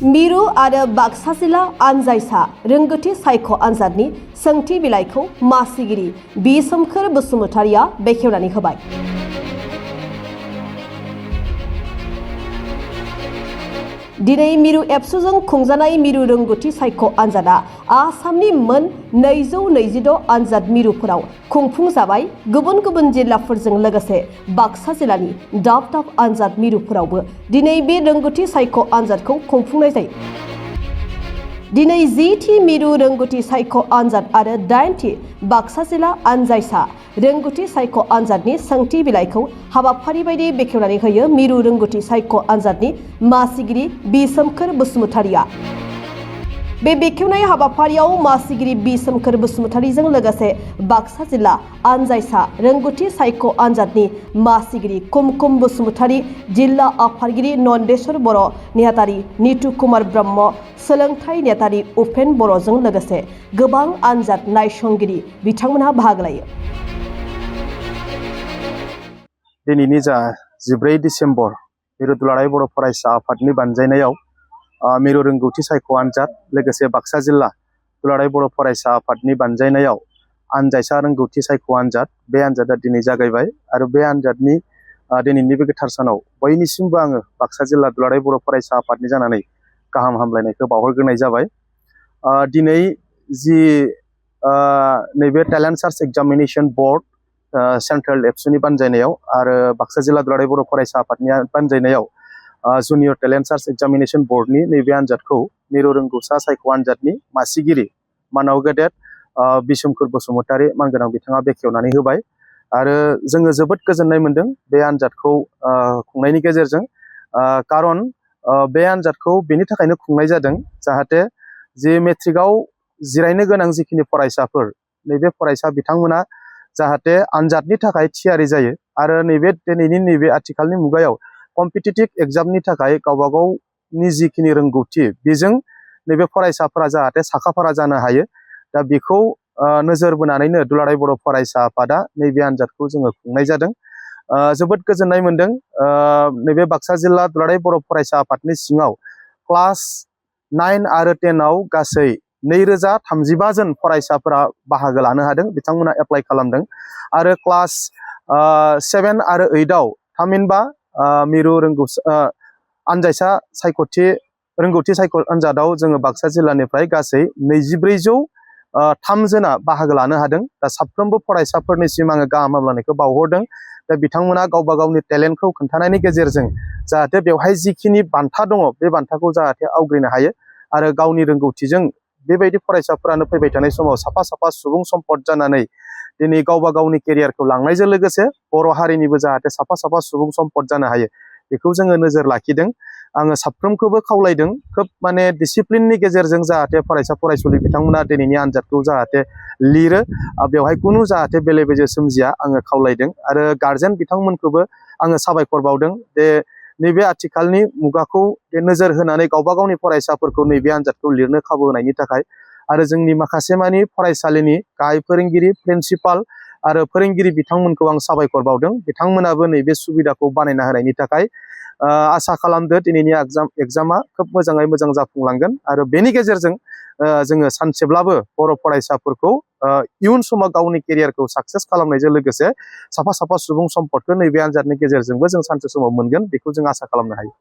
मिरु आरो बाक्सा जिल्ला आनजायसा रोंगौथि सायख' आनजादनि सोंथि बिलाइखौ मासिगिरि बि सोमखोर बसुमतारिया बेखेवनानै होबाय। दिनै मिरु एबसुजों खुंजानाय मिरु रोंगौथि सायख' आनजादा आसामनि मोन 226 आनजाद मिरुफोराव खुंफुंजाबाय। गुबुन गुबुन जिल्लाफोरजों लोगोसे बाक्सा जिल्लानि दाब दाब आनजाद मिरुफोरावबो दिनै बे रोंगौथि सायख' आनजादखौ खुंफुंनाय जायो। दिनै 10थि मिरु रोंगौथि सायख' आनजाद आरो 8थि बाक्सा जिल्ला आनजायसा रोंगौथि सायख' आनजादनि सोंथि बिलाइखौ हाबाफारि बायदि बेखेवनानै होयो मिरु रोंगौथि सायख' आनजादनि मासिगिरि बि सोमखोर बसुमतारिया। बे बेखेवनाय हाबाफारियाव मासिगिरि बि सोमखोर बसुमतारिजों लोगोसे बाक्सा जिल्ला आनजायसा रोंगौथि सायख' आनजादनि मासिगिरि कुमकुम बसुमतारि, जिल्ला आफादगिरि नन्देस्वर बर' नेहाथारि नितु कुमार ब्रह्म, सोलोंथाइ नेहाथारि उपेन बर'जों लोगोसे गोबां आनजाद नायसंगिरि बिथांमोनहा बाहागो लायो। दिनैनि जा 14 डिसेम्बर मिरु दुलाराय बर' फरायसा आफादनि बानजायनायाव मिरु रोंगौथि सायख' आनजाद लोगोसे बाक्सा जिल्ला दुलाराय बर' फरायसा आफादनि बानजायनायाव आनजायसा रोंगौथि सायख' आनजाद बे आनजादा दिनै जागायबाय आरो बे आनजादनि दिनैनि बे गोथार सानाव बयनिसिमबो आङो बाक्सा जिल्ला दुलाराय बर' फरायसा आफादनि जानानै गाहाम हामलायनायखौ बावहरग्रोनाय जाबाय। दिनै जि नैबे talent search examination board central एबसुनि बानजायनायाव आरो बाक्सा जिल्ला दुलाराय बर' फरायसा आफादनि बानजायनायाव जुनियर टेलेन्ट सार्च एग्जामिनेशन बोर्डनि नैबे आनजादखौ मिरु रोंगौसा सायख' आनजादनि मासिगिरि मानाव गेदेर बि सोमखोर बसुमतारि मानगोनां बिथाङा बेखेवनानै होबाय आरो जोङो जोबोद गोजोननाय मोनदों बे आनजादखौ खुंनायनि गेजेरजों। खारन बे आनजादखौ बेनि थाखायनो खुंनाय जादों जाहाथे जि मेट्रिकआव जिरायनो गोनां जिखिनि फरायसाफोर नैबे फरायसा बिथांमोना जाहाथे आनजादनि थाखाय थियारि जायो आरो नैबे दिनैनि नैबे आथिखालनि मुगायाव कम्पिटिटिभ एग्जामनि थाखाय गावबा गावनि जिखिनि रोंगौथि बेजों नैबे फरायसाफोरा जाहाथे साखाफारा जानो हायो। दा बेखौ नोजोर बोनानैनो दुलाराय बर' फरायसा आफादा नैबे आनजादखौ जोङो खुंनाय जादों। जोबोद गोजोननाय मोनदों। नैबे बाक्सा जिल्ला दुलाराय बर' फरायसा आफादनि सिङाव क्लास 9 आरो 10आव गासै 2035 जन फरायसाफोरा बाहागो लानो हादों, बिथांमोना एप्लाइ खालामदों आरो क्लास 7 आरो 8आव थामहिनबा मिरु आनजायसा रोंगौथि सायख' आनजादाव जोङो बाक्सा जिल्लानिफ्राय गासै 2403 जना बाहागो लानो हादों। दा साफ्रोमबो फरायसाफोरनिसिम आङो गाहाम हामलायनायखौ बावहरदों। दा बिथांमोना गावबा गावनि टेलेन्टखौ खोन्थानायनि गेजेरजों जाहाथे बेवहाय जिखिनि बान्था दङ बे बान्थाखौ जाहाथे आवग्रिनो हायो आरो गावनि रोंगौथिजों बेबायदि फरायसाफोरानो फैबाय थानाय समाव साफा साफा सुबुं सम्पद जानानै दिनै गावबा गावनि केरियारखौ लांनायजों लोगोसे बर' हारिनिबो जाहाथे साफा साफा सुबुं सम्पद जानो हायो बेखौ जोङो नोजोर लाखिदों। आङो साफ्रोमखौबो खावलायदों खोब माने डिसिप्लिननि गेजेरजों जाहाथे फरायसा फरायसुलि बिथांमोना दिनैनि आनजादखौ जाहाथे लिरो, बेवहाय खुनु जाहाथे बेले बेजे सोमजिया आङो खावलायदों आरो गार्जेन बिथांमोनखौबो आङो साबायखर बावदों जे नैबे आथिखालनि मुगाखौ नोजोर होनानै गावबा गावनि फरायसाफोरखौ नैबे आनजादखौ लिरनो खाबु होनायनि थाखाय आरो जोंनि माखासे मानि फरायसालिनि गाहाय फोरोंगिरि, प्रिन्सिपाल आरो फोरोंगिरि बिथांमोनखौ आं साबायखर बावदों। बिथांमोनाबो नैबे सुबिदाखौ बानायना होनायनि थाखाय आसा खालामदो दिनैनि एग्जामा खोब मोजाङै मोजां जाफुंलांगोन आरो बेनि गेजेरजों जोङो सानसेब्लाबो बर' फरायसाफोरखौ इयुन समाव गावनि केरियारखौ साक्सेस खालामनायजों लोगोसे साफा साफा सुबुं सम्पदखौ नैबे आनजादनि गेजेरजोंबो जों सानसे समाव मोनगोन बेखौ जों आसा खालामनो हायो।